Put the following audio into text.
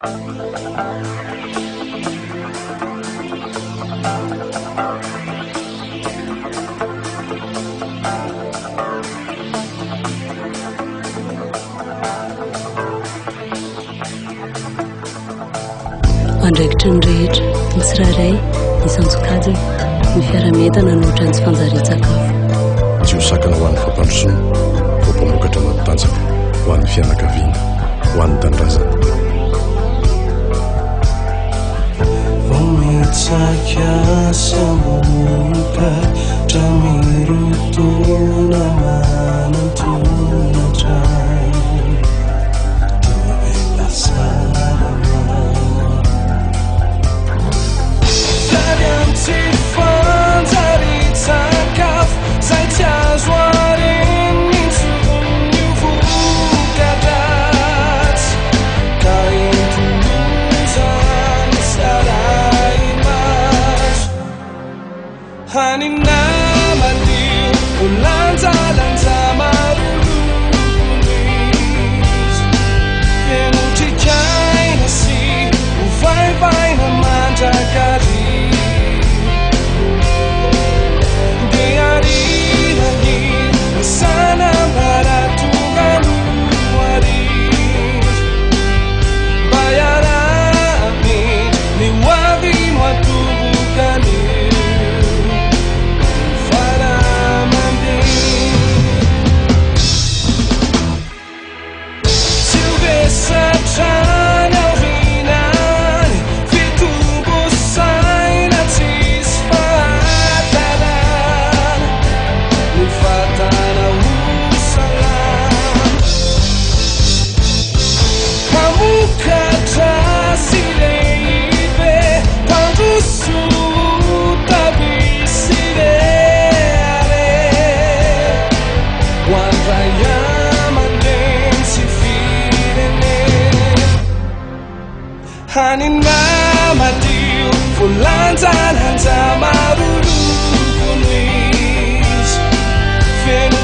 Andraikitra ny rehetra ny tsirairay isantsokajy ny fiara-mientana nohatra ny tsy fanjarian-tsakafo. Tsy ho sakana ho an'ny fampandrosoana, ho mpamokatra mampitanjaka, ho an'ny fianakaviana, ho an'ny tanindrazana. Vomitsaka samboka tramirotona manantonatray Hanina madio ulanza marulunis Fenuticai nasi uvai na manjakari Diari lagi sana baratukan waris Bayarami ni wabi watu bukani Hanina madio fulanza marulunis Fenu